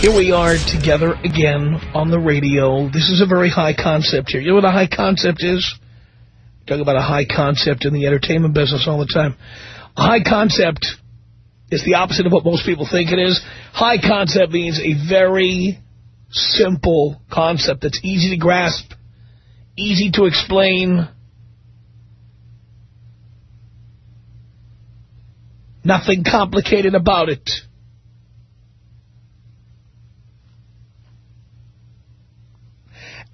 Here we are together again on the radio. This is a very high concept here. You know what a high concept is? Talk about a high concept in the entertainment business all the time. A high concept is the opposite of what most people think it is. High concept means a very simple concept that's easy to grasp, easy to explain. Nothing complicated about it.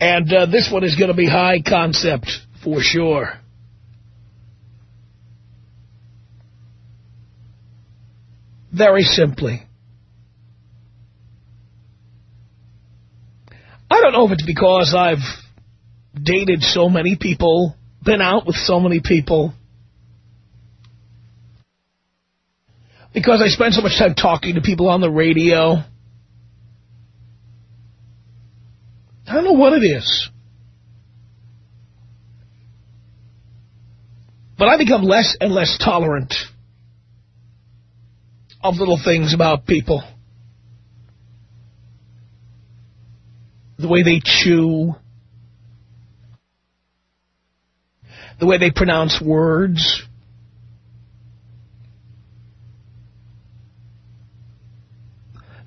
And this one is going to be high concept for sure. Very simply. I don't know if it's because I've dated so many people, been out with so many people, because I spend so much time talking to people on the radio. I don't know what it is. But I become less and less tolerant of little things about people. The way they chew. The way they pronounce words.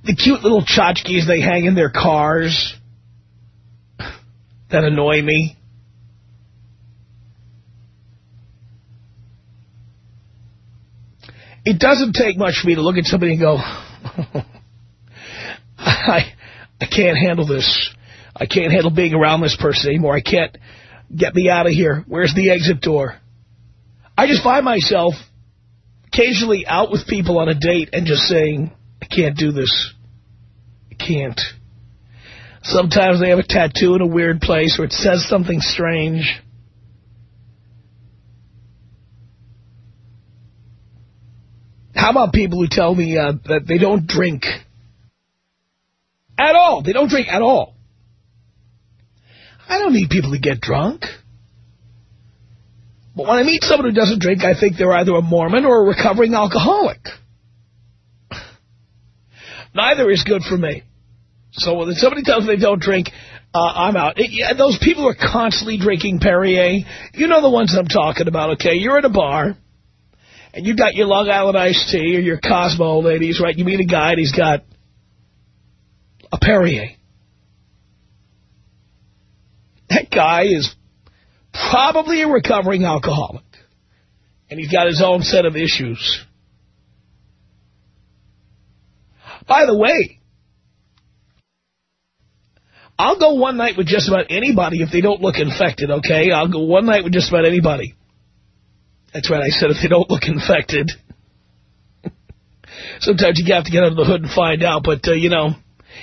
The cute little tchotchkes they hang in their cars that annoy me. It doesn't take much for me to look at somebody and go, I can't handle this. I can't handle being around this person anymore. I can't. Get me out of here. Where's the exit door? I just find myself occasionally out with people on a date and just saying, I can't do this. I can't. Sometimes they have a tattoo in a weird place or it says something strange. How about people who tell me that they don't drink at all? They don't drink at all. I don't need people to get drunk. But when I meet someone who doesn't drink, I think they're either a Mormon or a recovering alcoholic. Neither is good for me. So when somebody tells me they don't drink, I'm out. Those people who are constantly drinking Perrier, you know the ones I'm talking about, okay? You're at a bar, and you got your Long Island iced tea or your Cosmo, ladies, right? You meet a guy, and he's got a Perrier. That guy is probably a recovering alcoholic, and he's got his own set of issues. By the way, I'll go one night with just about anybody if they don't look infected, okay? I'll go one night with just about anybody. That's right, I said if they don't look infected. Sometimes you have to get under the hood and find out, but, you know,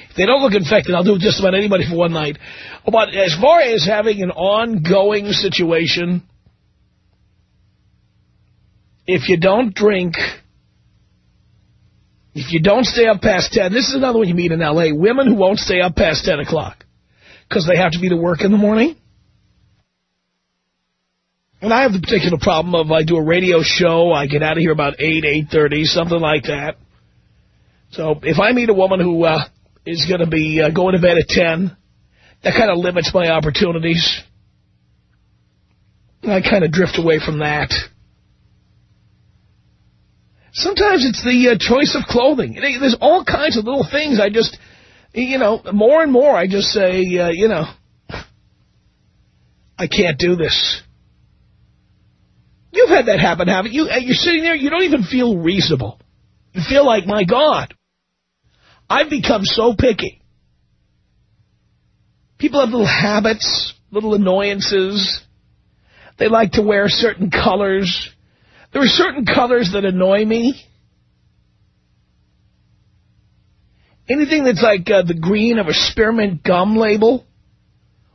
if they don't look infected, I'll do just about anybody for one night. But as far as having an ongoing situation, if you don't drink, if you don't stay up past 10, this is another one you meet in L.A., women who won't stay up past 10 o'clock because they have to be to work in the morning. And I have the particular problem of I do a radio show, I get out of here about 8, 8:30, something like that. So if I meet a woman who is going to be going to bed at 10, that kind of limits my opportunities. I kind of drift away from that. Sometimes it's the choice of clothing. There's all kinds of little things. I just, you know, more and more I just say, you know, I can't do this. You've had that happen, haven't you? You're sitting there, you don't even feel reasonable. You feel like, my God, I've become so picky. People have little habits, little annoyances. They like to wear certain colors. There are certain colors that annoy me. Anything that's like the green of a spearmint gum label,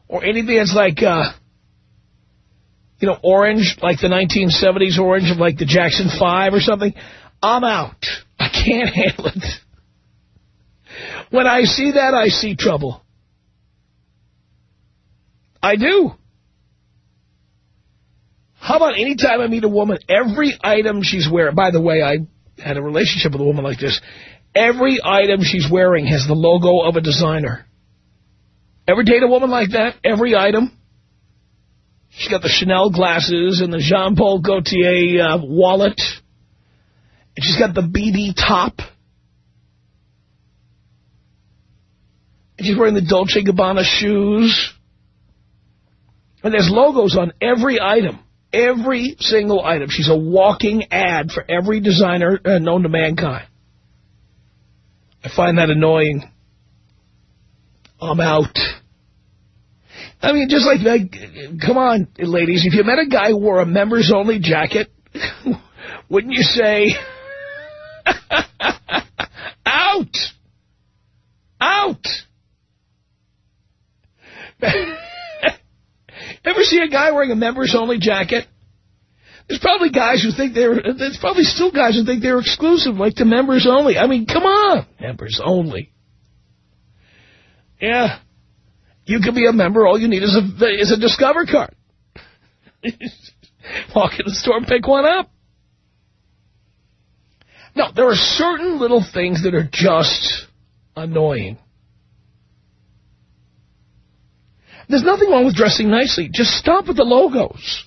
or anything that's like, you know, orange, like the 1970s orange of like the Jackson 5 or something, I'm out. I can't handle it. When I see that, I see trouble. I do. How about any time I meet a woman, every item she's wearing, by the way, I had a relationship with a woman like this, Every item she's wearing has the logo of a designer. Ever date a woman like that? Every item? She's got the Chanel glasses and the Jean-Paul Gaultier wallet. And she's got the BD top. And she's wearing the Dolce & Gabbana shoes. And there's logos on every item. Every single item. She's a walking ad for every designer known to mankind. I find that annoying. I'm out. I mean, just like, come on, ladies. If you met a guy who wore a members-only jacket, wouldn't you say, out? Out. Ever see a guy wearing a members-only jacket? There's probably guys who think there's probably still guys who think they're exclusive, like the members only. I mean, come on. Members only. Yeah. You can be a member. All you need is a Discover card. Walk in the store and pick one up. No, there are certain little things that are just annoying. There's nothing wrong with dressing nicely. Just stop with the logos.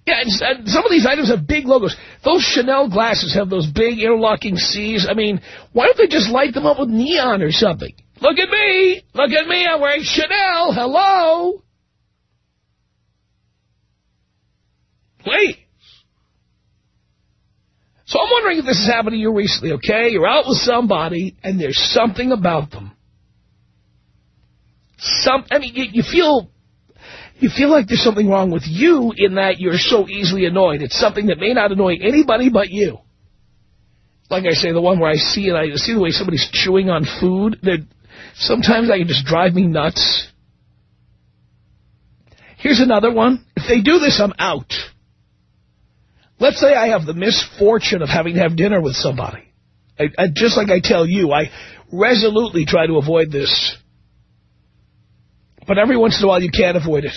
Yeah, and some of these items have big logos. Those Chanel glasses have those big interlocking C's. I mean, why don't they just light them up with neon or something? Look at me. Look at me. I'm wearing Chanel. Hello. Please. So I'm wondering if this has happened to you recently, okay? You're out with somebody, and there's something about them. I mean, you feel like there's something wrong with you in that you're so easily annoyed. It's something that may not annoy anybody but you. Like I say, the one where I see the way somebody's chewing on food, that sometimes that can just drive me nuts. Here's another one. If they do this, I'm out. Let's say I have the misfortune of having to have dinner with somebody. Just like I tell you, I resolutely try to avoid this. But every once in a while, you can't avoid it.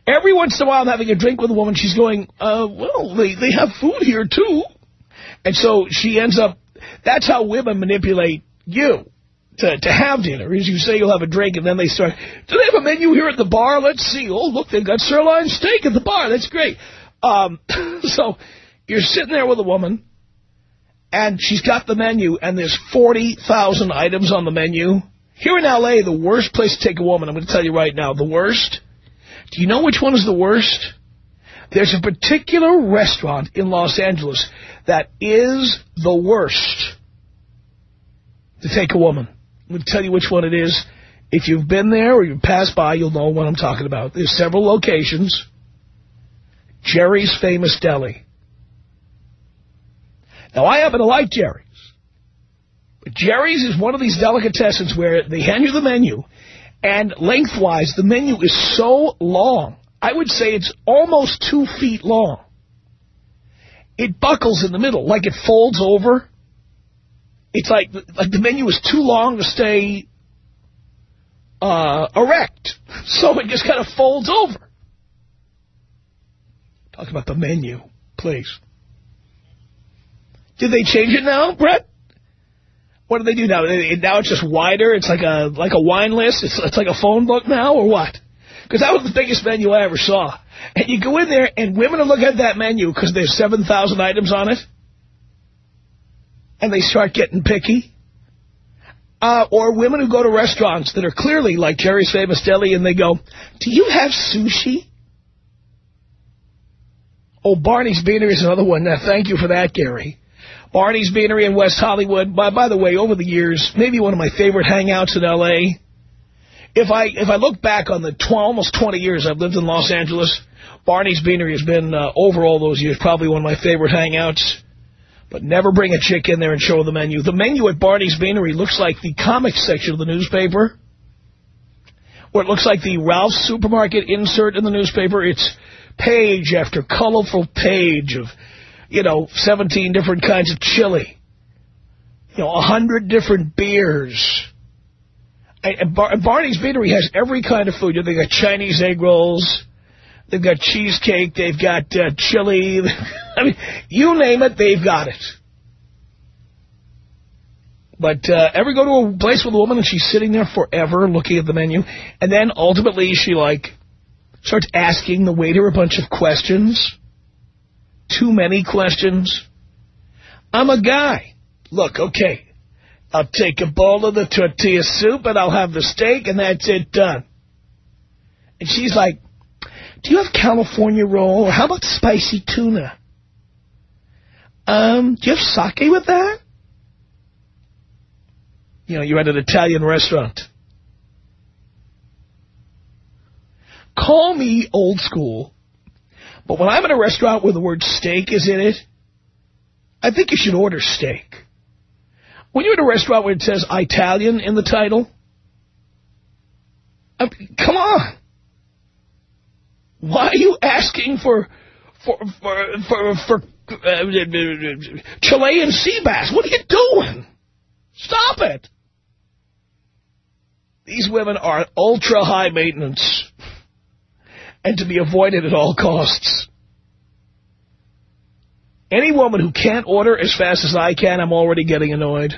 Every once in a while, I'm having a drink with a woman. She's going, well, they have food here, too. And so she ends up, that's how women manipulate you to have dinner, is you say you'll have a drink, and then they start, do they have a menu here at the bar? Let's see. Oh, look, they've got sirloin steak at the bar. That's great. So you're sitting there with a woman, and she's got the menu, and there's 40,000 items on the menu. Here in L.A., the worst place to take a woman, I'm going to tell you right now, the worst. Do you know which one is the worst? There's a particular restaurant in Los Angeles that is the worst to take a woman. I'm going to tell you which one it is. If you've been there or you've passed by, you'll know what I'm talking about. There's several locations. Jerry's Famous Deli. Now, I happen to like Jerry's. But Jerry's is one of these delicatessens where they hand you the menu, and lengthwise, the menu is so long. I would say it's almost 2 feet long. It buckles in the middle, like it folds over. It's like the menu is too long to stay erect, so it just kind of folds over. Talk about the menu, please. Did they change it now, Brett? What do they do now? Now it's just wider? It's like a wine list? It's like a phone book now, or what? Because that was the biggest menu I ever saw. And you go in there, and women will look at that menu because there's 7,000 items on it. And they start getting picky. Or women who go to restaurants that are clearly like Jerry's Famous Deli, and they go, do you have sushi? Oh, Barney's Beanery is another one. Now, thank you for that, Gary. Barney's Beanery in West Hollywood. By the way, over the years, maybe one of my favorite hangouts in L.A. If I look back on the almost 20 years I've lived in Los Angeles, Barney's Beanery has been, over all those years, probably one of my favorite hangouts. But never bring a chick in there and show the menu. The menu at Barney's Beanery looks like the comics section of the newspaper. Or it looks like the Ralph's Supermarket insert in the newspaper. It's page after colorful page of, 17 different kinds of chili. 100 different beers. And Barney's Beanery has every kind of food. They've got Chinese egg rolls. They've got cheesecake. They've got chili. I mean, you name it, they've got it. But ever go to a place with a woman and she's sitting there forever looking at the menu, and then ultimately she, like, starts asking the waiter a bunch of questions? Too many questions? I'm a guy. Look, okay, I'll take a bowl of the tortilla soup and I'll have the steak and that's it, done. And she's like, do you have California roll? Or how about spicy tuna? Do you have sake with that? You know, you're at an Italian restaurant. Call me old school, but when I'm in a restaurant where the word steak is in it, I think you should order steak. When you're in a restaurant where it says Italian in the title, come on. Why are you asking for Chilean sea bass? What are you doing? Stop it. These women are ultra high maintenance and to be avoided at all costs. Any woman who can't order as fast as I can, I'm already getting annoyed.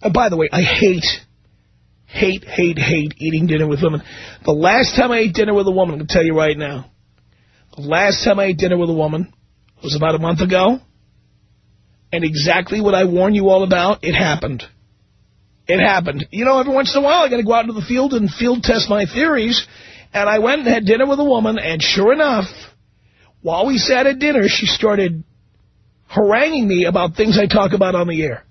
And by the way, I hate eating dinner with women. The last time I ate dinner with a woman, I'm going to tell you right now, the last time I ate dinner with a woman was about a month ago, and exactly what I warned you all about, it happened. It happened. You know, every once in a while I got to go out into the field and field test my theories, and I went and had dinner with a woman, and sure enough, while we sat at dinner, she started haranguing me about things I talk about on the air.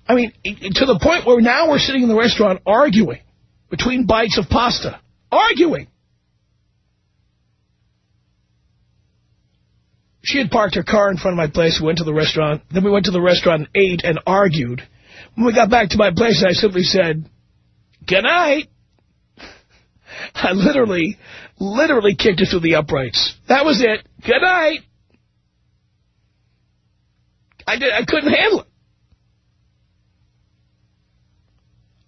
I mean, to the point where now we're sitting in the restaurant arguing between bites of pasta. Arguing. She had parked her car in front of my place. We went to the restaurant. Then we went to the restaurant and ate and argued. When we got back to my place, I simply said, good night. I literally kicked her through the uprights. That was it. Good night. I couldn't handle it.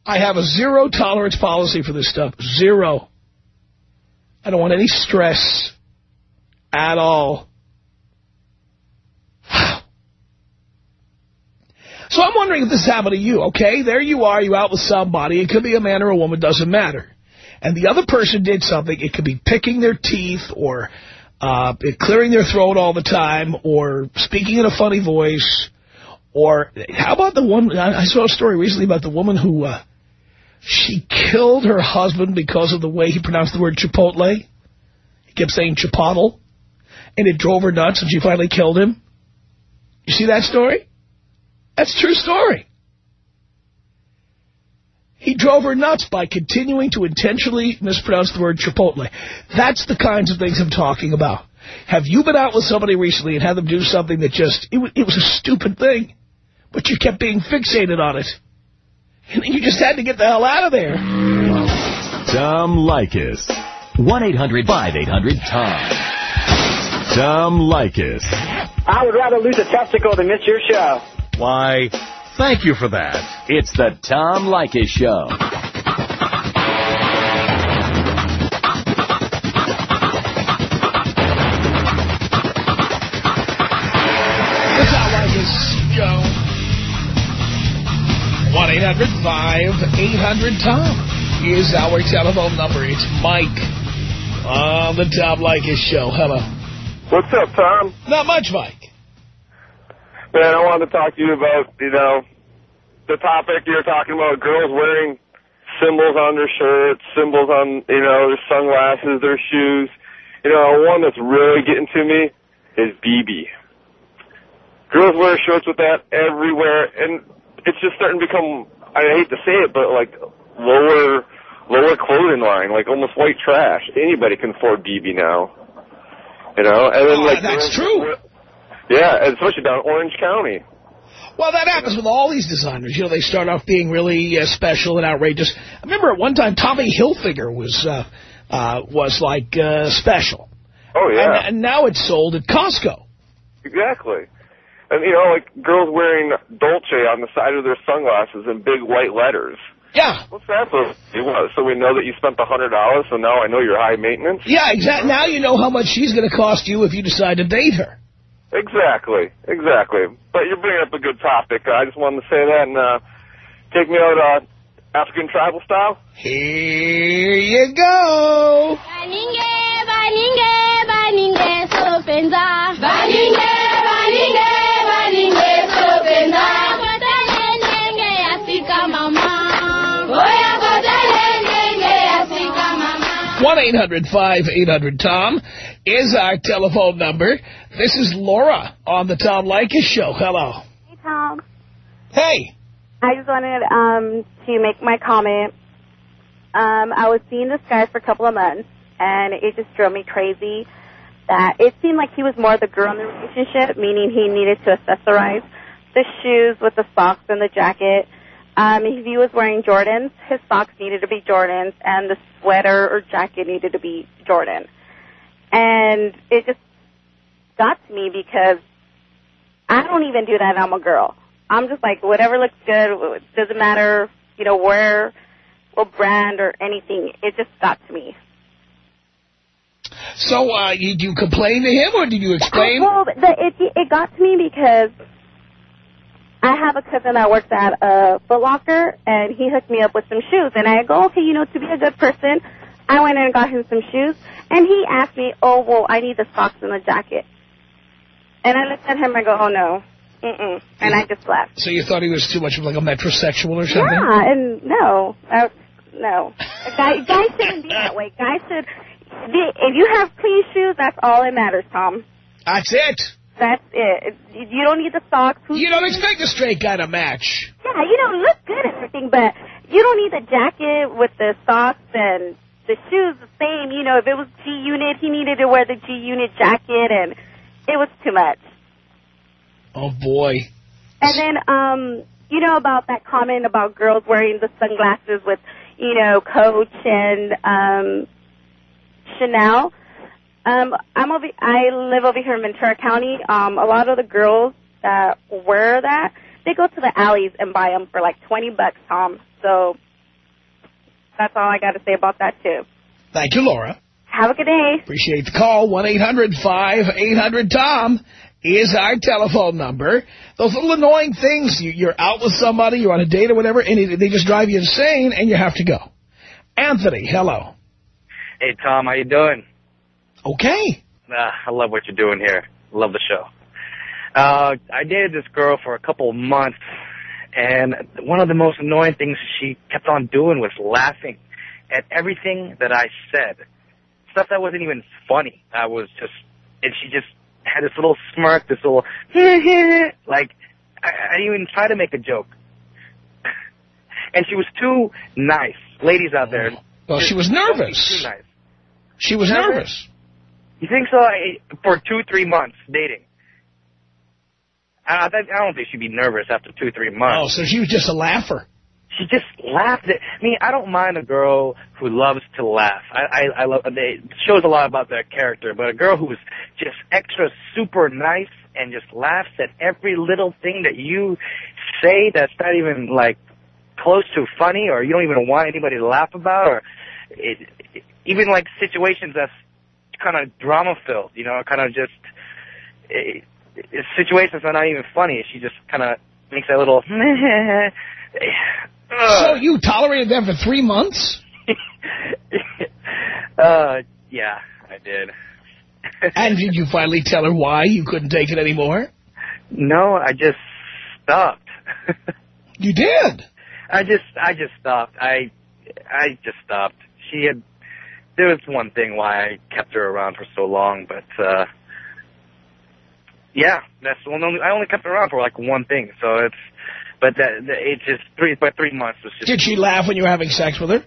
I have a zero tolerance policy for this stuff. Zero. I don't want any stress at all. So I'm wondering if this happened to you, okay? There you are, you out with somebody. It could be a man or a woman, doesn't matter. And the other person did something. It could be picking their teeth or clearing their throat all the time or speaking in a funny voice. Or how about the one, I saw a story recently about the woman who she killed her husband because of the way he pronounced the word Chipotle. He kept saying Chipotle. And it drove her nuts and she finally killed him. You see that story? That's a true story. He drove her nuts by continuing to intentionally mispronounce the word Chipotle. That's the kinds of things I'm talking about. Have you been out with somebody recently and had them do something that just, it was a stupid thing, but you kept being fixated on it? And you just had to get the hell out of there. Tom Leykis. 1-800-5800-TOM. Tom Leykis. I would rather lose a testicle than miss your show. Why, thank you for that. It's the Tom Leykis Show. The Tom Leykis Show. 1-800-5800-TOM is our telephone number. It's Mike on the Tom Leykis Show. Hello. What's up, Tom? Not much, Mike. Man, I wanted to talk to you about, the topic you were talking about, girls wearing symbols on their shirts, symbols on, their sunglasses, their shoes. One that's really getting to me is BB. Girls wear shirts with that everywhere, and it's just starting to become, I hate to say it, but like lower clothing line, like almost white trash. Anybody can afford BB now. And then that's true. Yeah, especially down in Orange County. Well, that happens with all these designers. They start off being really special and outrageous. I remember at one time Tommy Hilfiger was special. Oh, yeah. And now it's sold at Costco. Exactly. And, like girls wearing Dolce on the side of their sunglasses in big white letters. Yeah. What's that supposed to do? So we know that you spent the $100, so now I know you're high maintenance? Yeah, exactly. Now you know how much she's going to cost you if you decide to date her. Exactly. But you're bringing up a good topic. I just wanted to say that and take me out African tribal style. Here you go. One 1-800-5800-TOM is our telephone number. This is Laura on the Tom Leykis Show. Hello. Hey, Tom. Hey. I just wanted to make my comment. I was seeing this guy for a couple of months, and it just drove me crazy that it seemed like he was more the girl in the relationship, meaning he needed to accessorize the shoes with the socks and the jacket. If he was wearing Jordans, his socks needed to be Jordans, and the sweater or jacket needed to be Jordan. And it just got to me because I don't even do that. I'm a girl. I'm just like, whatever looks good, it doesn't matter, where, what brand or anything. It just got to me. So, did you complain to him, or did you explain? Well, it got to me because I have a cousin that works at a Foot Locker, and he hooked me up with some shoes. And I go, okay, to be a good person, I went in and got him some shoes. And he asked me, oh, well, I need the socks and the jacket. And I looked at him and I go, oh, no. Mm-mm. And I just left. So you thought he was too much of like a metrosexual or something? Yeah, and no. Guys shouldn't be that way. Guys should, if you have clean shoes, that's all that matters, Tom. That's it. That's it. You don't need the socks. You don't expect a straight guy to match. Yeah, look good and everything, but you don't need the jacket with the socks and the shoes the same. If it was G-Unit, he needed to wear the G-Unit jacket, and it was too much. Oh, boy. And then, about that comment about girls wearing the sunglasses with, Coach and Chanel. I live over here in Ventura County. A lot of the girls that wear that, they go to the alleys and buy them for like $20, Tom. So that's all I got to say about that, too. Thank you, Laura. Have a good day. Appreciate the call. 1-800-5800-TOM is our telephone number. Those little annoying things, you're out with somebody, you're on a date or whatever, and they just drive you insane, and you have to go. Anthony, hello. Hey, Tom, how you doing? Okay. I love what you're doing here. Love the show. I dated this girl for a couple of months, and one of the most annoying things she kept on doing was laughing at everything that I said. Stuff that wasn't even funny. And she just had this little smirk, this little, like, I didn't even try to make a joke. And she was too nice. Ladies out there. Well, she was nervous. Too nice. She was nervous. You think so? For 2-3 months dating. I don't think she'd be nervous after 2-3 months. Oh, so she was just a laugher. She just laughed at me. I don't mind a girl who loves to laugh. I love. It shows a lot about their character. But a girl who's just extra super nice and just laughs at every little thing that you say that's not even like close to funny, or you don't even want anybody to laugh about, or even like situations that's kind of drama filled. Kind of just situations that are not even funny. She just kind of makes that little. So you tolerated them for 3 months? Yeah, I did. And did you finally tell her why you couldn't take it anymore? No, I just stopped. You did? I just stopped. I just stopped. There was one thing why I kept her around for so long, but yeah, that's the only. I only kept her around for like one thing, so it's. But it's just 3 months was just. Did she laugh when you were having sex with her?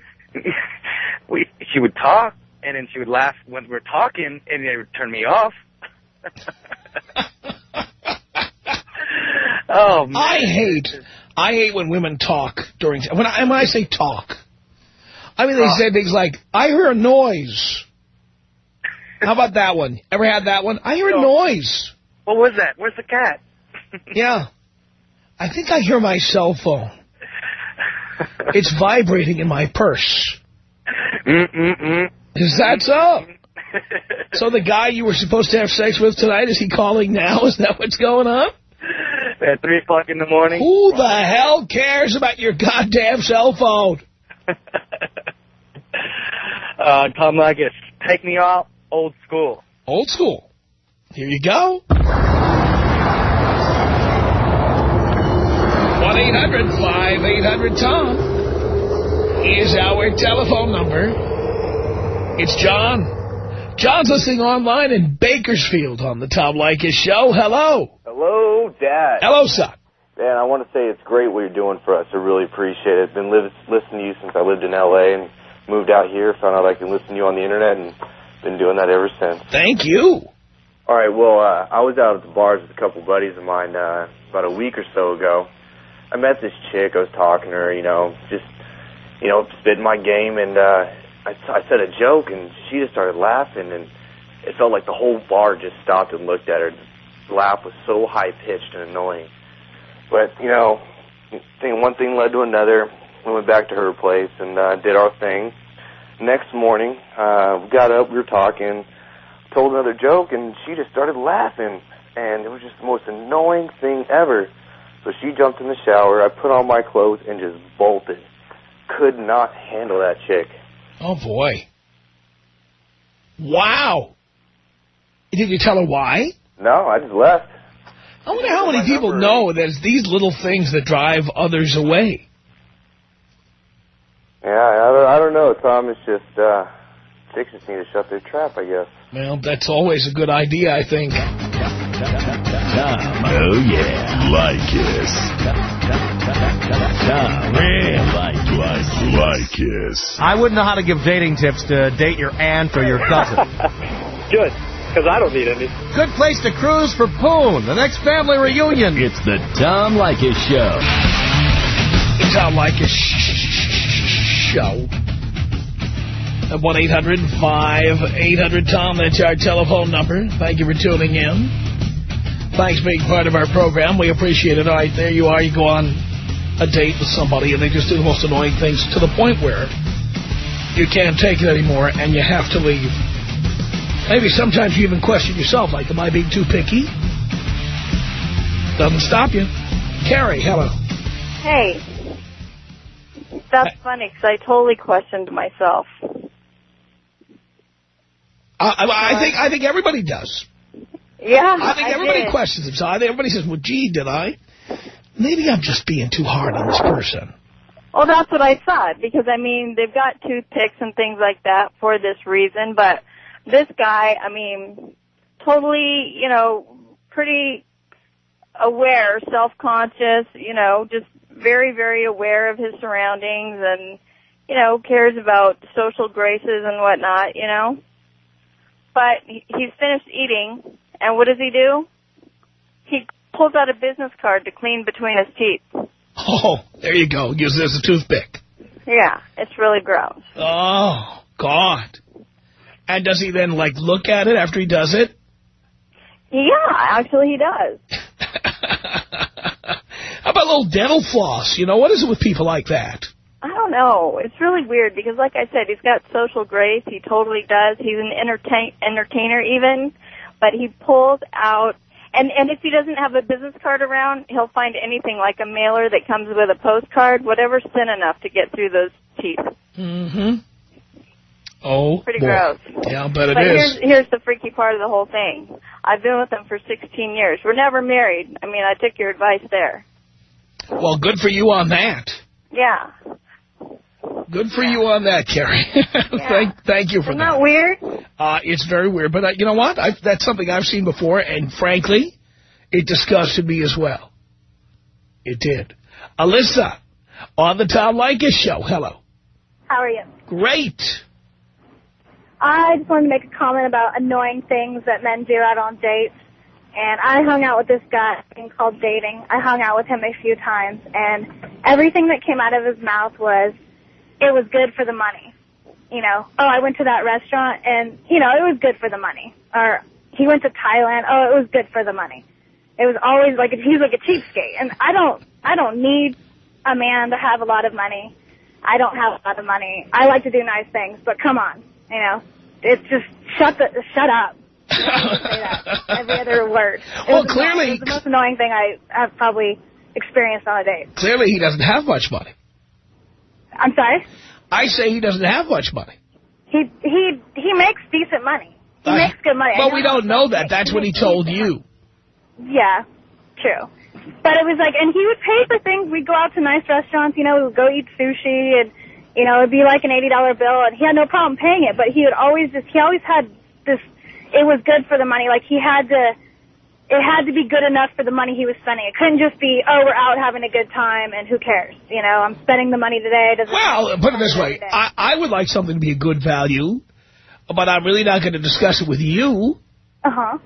She would talk, and then she would laugh when we were talking, and it would turn me off. Oh man! I hate when women talk during. When I say talk, I mean they say things like, "I hear a noise." How about that one? Ever had that one? I hear a noise. What was that? Where's the cat? Yeah. I think I hear my cell phone. It's vibrating in my purse. Mm-mm-mm. Is that so? So the guy you were supposed to have sex with tonight, is he calling now? Is that what's going on? At 3 o'clock in the morning. Who the hell cares about your goddamn cell phone? Tom Leykis, take me out old school. Old school. Here you go. 1-800-5800-TOM is our telephone number. It's John. John's listening online in Bakersfield on the Tom Leykis Show. Hello. Hello, Dad. Hello, son. Man, I want to say it's great what you're doing for us. I really appreciate it. I've been listening to you since I lived in L.A. and moved out here. Found out I can listen to you on the Internet and been doing that ever since. Thank you. All right, well, I was out at the bars with a couple buddies of mine about a week or so ago. I met this chick. I was talking to her, just spitting my game, and I said a joke, and she just started laughing, and it felt like the whole bar just stopped and looked at her. The laugh was so high-pitched and annoying. But, one thing led to another. We went back to her place and did our thing. Next morning, we got up, we were talking, told another joke, and she just started laughing, and it was just the most annoying thing ever. So she jumped in the shower, I put on my clothes, and just bolted. Could not handle that chick. Oh, boy. Wow. Did you tell her why? No, I just left. I wonder how many people know that it's these little things that drive others away. Yeah, I don't know, Tom. It's just, chicks just need to shut their trap, I guess. Well, that's always a good idea, I think. Oh, yeah. Leykis. Leykis. I wouldn't know how to give dating tips to date your aunt or your cousin. Good, because I don't need any. Good place to cruise for Poon, the next family reunion. It's the Tom Leykis Show. The Tom Leykis Show. At 1-800-5800-TOM. That's our telephone number. Thank you for tuning in. Thanks for being part of our program. We appreciate it. All right, there you are. You go on a date with somebody, and they just do the most annoying things to the point where you can't take it anymore, and you have to leave. Maybe sometimes you even question yourself, like, am I being too picky? Doesn't stop you. Carrie, hello. Hey. That's funny, because I totally questioned myself. I think everybody does. Yeah, I think everybody questions themselves. Everybody says, well, gee, did I? Maybe I'm just being too hard on this person. Well, that's what I thought, because, I mean, they've got toothpicks and things like that for this reason, but this guy, I mean, totally, pretty aware, self-conscious, just very, very aware of his surroundings and, cares about social graces and whatnot, But he's finished eating, and what does he do? He pulls out a business card to clean between his teeth. Oh, there you go. Use it as a toothpick. Yeah, it's really gross. Oh, God. And does he then, look at it after he does it? Yeah, actually he does. How about a little dental floss? What is it with people like that? I don't know. It's really weird because, like I said, he's got social grace. He totally does. He's an entertainer even, but he pulls out, and if he doesn't have a business card around, he'll find anything like a mailer that comes with a postcard, whatever's thin enough to get through those teeth. Mm-hmm. Oh, pretty boy. Gross. Yeah, I'll bet it but is. Here's the freaky part of the whole thing. I've been with him for 16 years. We're never married. I mean, I took your advice there. Well, good for you on that. Yeah. Good for you on that, Carrie. Yeah. Thank you for Isn't that. that weird? It's very weird, but you know what? That's something I've seen before, and frankly, it disgusted me as well. It did. Alyssa, on the Tom Leykis Show. Hello. How are you? Great. I just wanted to make a comment about annoying things that men do out on dates. And I hung out with this guy called dating. I hung out with him a few times, and everything that came out of his mouth was, it was good for the money. I went to that restaurant, and, it was good for the money. Or he went to Thailand, it was good for the money. It was always he's like a cheapskate. And I don't need a man to have a lot of money. I don't have a lot of money. I like to do nice things, but come on, it's just shut up. I would say that every other word. Well, clearly... It was the most annoying thing I've probably experienced on a date. Clearly he doesn't have much money. I'm sorry? I say he doesn't have much money. He makes decent money. He makes good money. Well, we don't know that. That's what he told you. Yeah, true. But it was like, and he would pay for things. We'd go out to nice restaurants, we would go eat sushi, and, it'd be like an $80 bill, and he had no problem paying it, but he always had this, it was good for the money. Like, it had to be good enough for the money he was spending. It couldn't just be, we're out having a good time, and who cares? I'm spending the money today. Well, put it this way. I would like something to be a good value, but I'm really not going to discuss it with you. Uh-huh.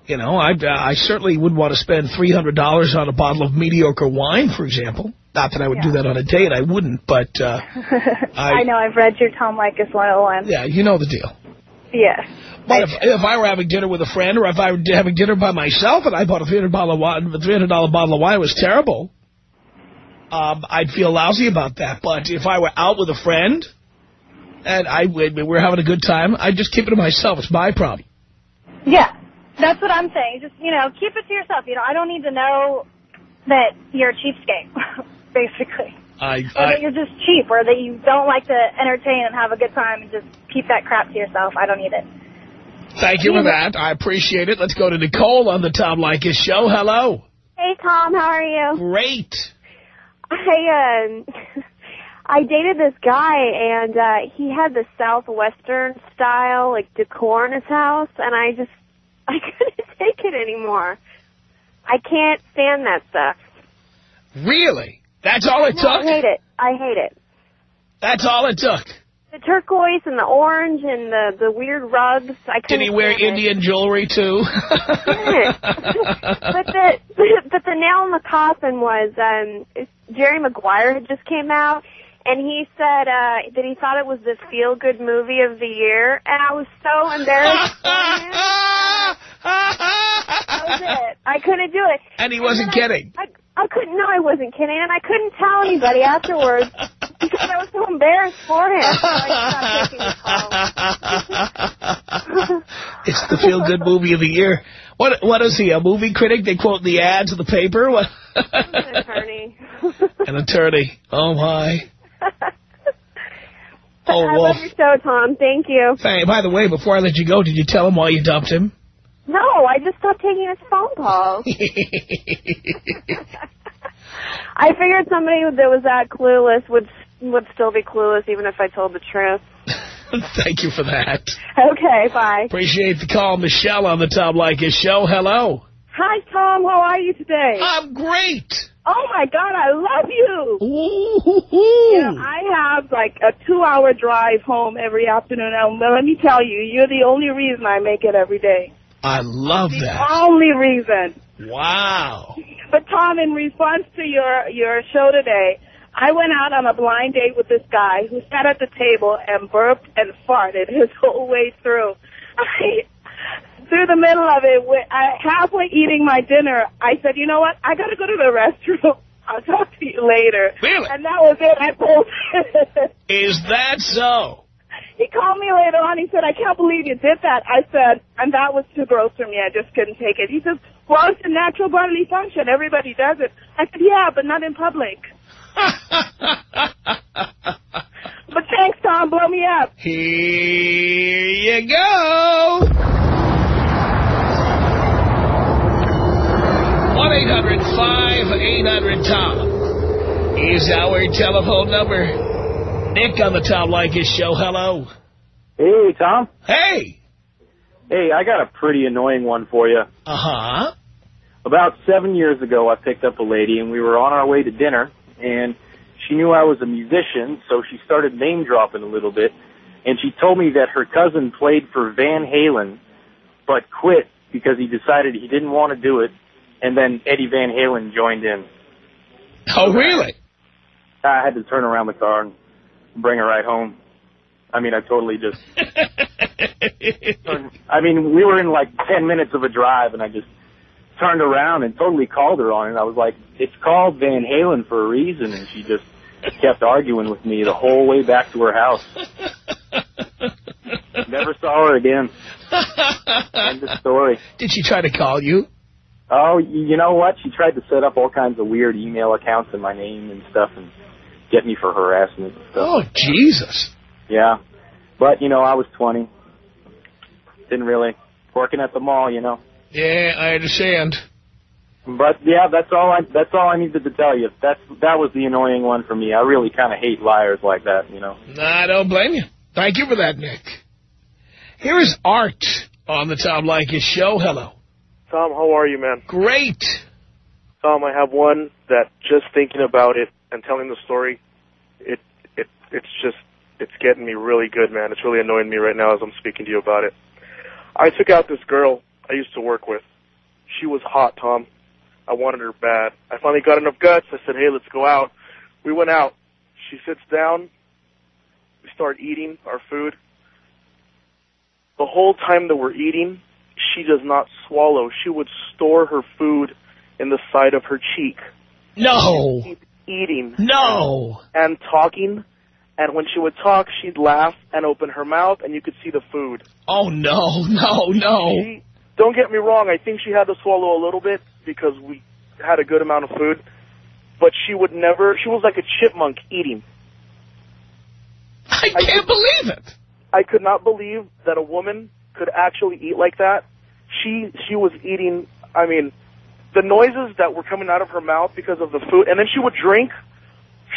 I certainly wouldn't want to spend $300 on a bottle of mediocre wine, for example. Not that I would do that on a date. I wouldn't, but... I know. I've read your Tom Leykis 101. Yeah, you know the deal. Yes. But if I were having dinner with a friend, or if I were having dinner by myself and I bought a $300 bottle of wine, it was terrible, I'd feel lousy about that. But if I were out with a friend and we're having a good time, I'd just keep it to myself. It's my problem. Yeah, that's what I'm saying. Just, keep it to yourself. I don't need to know that you're a cheapskate, basically. Or that you're just cheap, or that you don't like to entertain and have a good time and just keep that crap to yourself. I don't need it. Thank you for that. I appreciate it. Let's go to Nicole on the Tom Leykis Show. Hello. Hey, Tom. How are you? Great. I dated this guy, and he had the Southwestern style, decor in his house, and I couldn't take it anymore. I can't stand that stuff. Really? That's all it took? I hate it. That's all it took? The turquoise and the orange and the weird rugs. Did he wear Indian jewelry, too? But the nail in the coffin was Jerry Maguire had just came out, and he said that he thought it was the feel-good movie of the year, and I was so embarrassed for him. That was it. I couldn't do it. And he wasn't kidding. I couldn't. No, I wasn't kidding, and I couldn't tell anybody afterwards because I was so embarrassed for him. So I stopped taking the call. It's the feel-good movie of the year. What is he, a movie critic? They quote the ads in the paper? What? An attorney. An attorney. Oh, my. I love your show, Tom. Thank you. Hey, by the way, before I let you go, did you tell him why you dumped him? No, I just stopped taking his phone calls. I figured somebody that was that clueless would still be clueless even if I told the truth. Thank you for that. Okay, bye. Appreciate the call. Michelle on the Tom Leykis Show. Hello. Hi, Tom. How are you today? I'm great. Oh, my God. I love you. Ooh. I have a 2-hour drive home every afternoon. And let me tell you, you're the only reason I make it every day. I love that. The only reason. Wow. But, Tom, in response to your show today, I went out on a blind date with this guy who sat at the table and burped and farted his whole way through. Through the middle of it, halfway eating my dinner, I said, you know what, I got to go to the restroom. I'll talk to you later. Really? And that was it. I pulled it. Is that so? He called me later on. He said, I can't believe you did that. I said, and that was too gross for me. I just couldn't take it. He says, well, it's a natural bodily function. Everybody does it. I said, yeah, but not in public. But thanks, Tom. Blow me up. Here you go. 1-800-5800-TOM is our telephone number. Nick on the Tom Leykis Show. Hello. Hey, Tom. Hey. Hey, I got a pretty annoying one for you. Uh-huh. About 7 years ago, I picked up a lady, and we were on our way to dinner, and she knew I was a musician, so she started name-dropping a little bit, and she told me that her cousin played for Van Halen, but quit because he decided he didn't want to do it, and then Eddie Van Halen joined in. Oh, really? I had to turn around the car and bring her right home. I mean, I totally just... we were in 10 minutes of a drive, and I just turned around and totally called her on it. I was like, it's called Van Halen for a reason, and she just kept arguing with me the whole way back to her house. Never saw her again. End of story. Did she try to call you? Oh, you know what? She tried to set up all kinds of weird email accounts in my name and stuff and get me for harassment and stuff. Oh, Jesus. Yeah. But, I was 20. Didn't really. Working at the mall, Yeah, I understand. But, yeah, that's all I needed to tell you. That was the annoying one for me. I really kind of hate liars like that, I don't blame you. Thank you for that, Nick. Here is Art on the Tom Leykis Show. Hello. Tom, how are you, man? Great. Tom, I have one that just thinking about it and telling the story, it's getting me really good, man. It's really annoying me right now as I'm speaking to you about it. I took out this girl I used to work with. She was hot, Tom. I wanted her bad. I finally got enough guts. I said, hey, let's go out. We went out. She sits down. We start eating our food. The whole time that we're eating, she does not swallow. She would store her food in the side of her cheek. No. She'd keep eating. No. And talking. And when she would talk, she'd laugh and open her mouth, and you could see the food. Oh, no. Don't get me wrong. I think she had to swallow a little bit because we had a good amount of food. But she would never. She was like a chipmunk eating. I can't believe it. I could not believe that a woman could actually eat like that. She was eating, the noises that were coming out of her mouth because of the food. And then she would drink.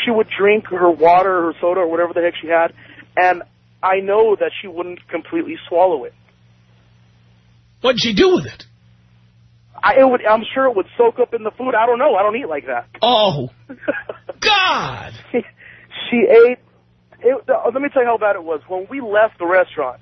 She would drink her water or her soda or whatever the heck she had. And I know that she wouldn't completely swallow it. What'd she do with it? I'm sure it would soak up in the food. I don't know. I don't eat like that. Oh, God. She ate. Let me tell you how bad it was. When we left the restaurant,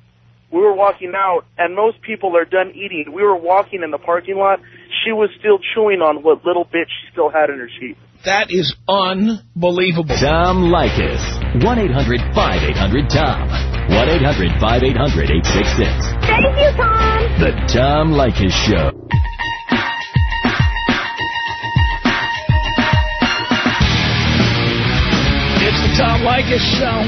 we were walking out, and most people are done eating. We were walking in the parking lot. She was still chewing on what little bit she still had in her teeth. That is unbelievable. Tom Leykis. 1-800-5800-TOM. 1-800-5800-866. Thank you, Tom. The Tom Leykis Show. It's the Tom Leykis Show.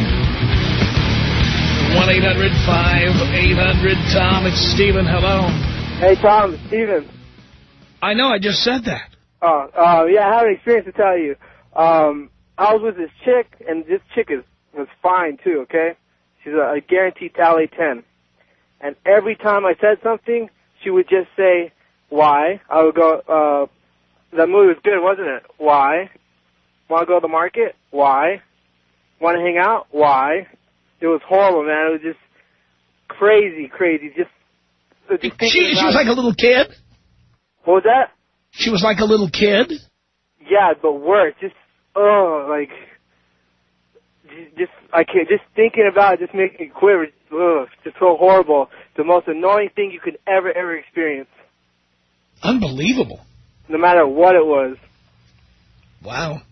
1-800-5800-TOM. It's Stephen. Hello. Hey, Tom. It's Stephen. I know. I just said that. Yeah, I have an experience to tell you. I was with this chick, and this chick was fine, too, okay? She's a guaranteed tally 10. And every time I said something, she would just say, why? I would go, that movie was good, wasn't it? Why? Want to go to the market? Why? Want to hang out? Why? It was horrible, man. It was just crazy. She was like a little kid? What was that? She was like a little kid? Yeah, but worse. I can't, just thinking about it just makes me quiver. Ugh, just so horrible. The most annoying thing you could ever experience. Unbelievable. No matter what it was. Wow.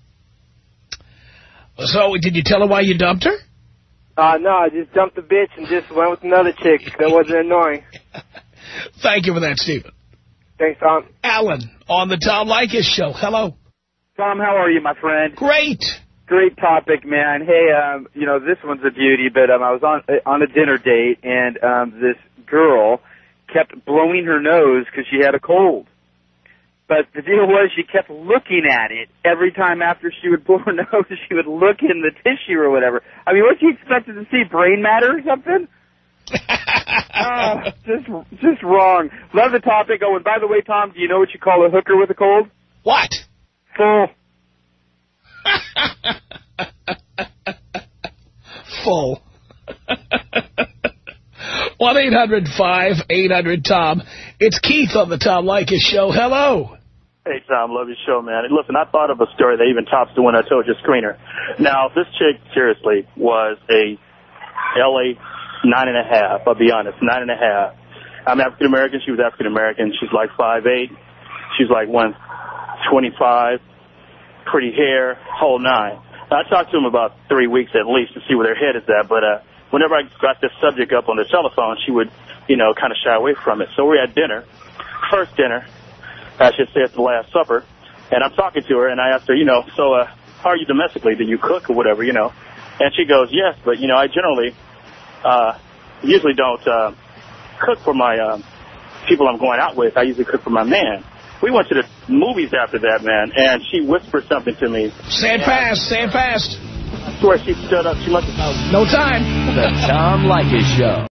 So, did you tell her why you dumped her? No, I just dumped the bitch and just went with another chick that wasn't annoying. Thank you for that, Stephen. Thanks, Tom. Alan, on the Tom Leykis Show. Hello. Tom, how are you, my friend? Great. Great topic, man. Hey, this one's a beauty, but I was on a dinner date, and this girl kept blowing her nose because she had a cold. But the deal was she kept looking at it every time after she would blow her nose. She would look in the tissue or whatever. I mean, what she expected to see, brain matter or something? Just wrong. Love the topic. Oh, and by the way, Tom, do you know what you call a hooker with a cold? What? Full. Full. 1-800-5800-TOM. It's Keith on the Tom Leykis Show. Hello. Hey, Tom, love your show, man. And listen, I thought of a story that even tops the one I told your screener. Now, this chick, seriously, was a L.A. 9.5. I'll be honest, 9.5. I'm African-American. She was African-American. She's like 5'8". She's like 125. Pretty hair, whole nine. I talked to him about 3 weeks at least to see where their head is at, but whenever I got this subject up on the telephone, she would, kind of shy away from it. So we're at dinner, first dinner, I should say at the Last Supper, and I'm talking to her, and I asked her, so how are you domestically? Do you cook or whatever, And she goes, yes, but, I generally usually don't cook for my people I'm going out with. I usually cook for my man. We went to the movies after that, man, and she whispered something to me. Say it fast. Say it fast. I swear she stood up. She must have... No time. The Tom Leykis Show.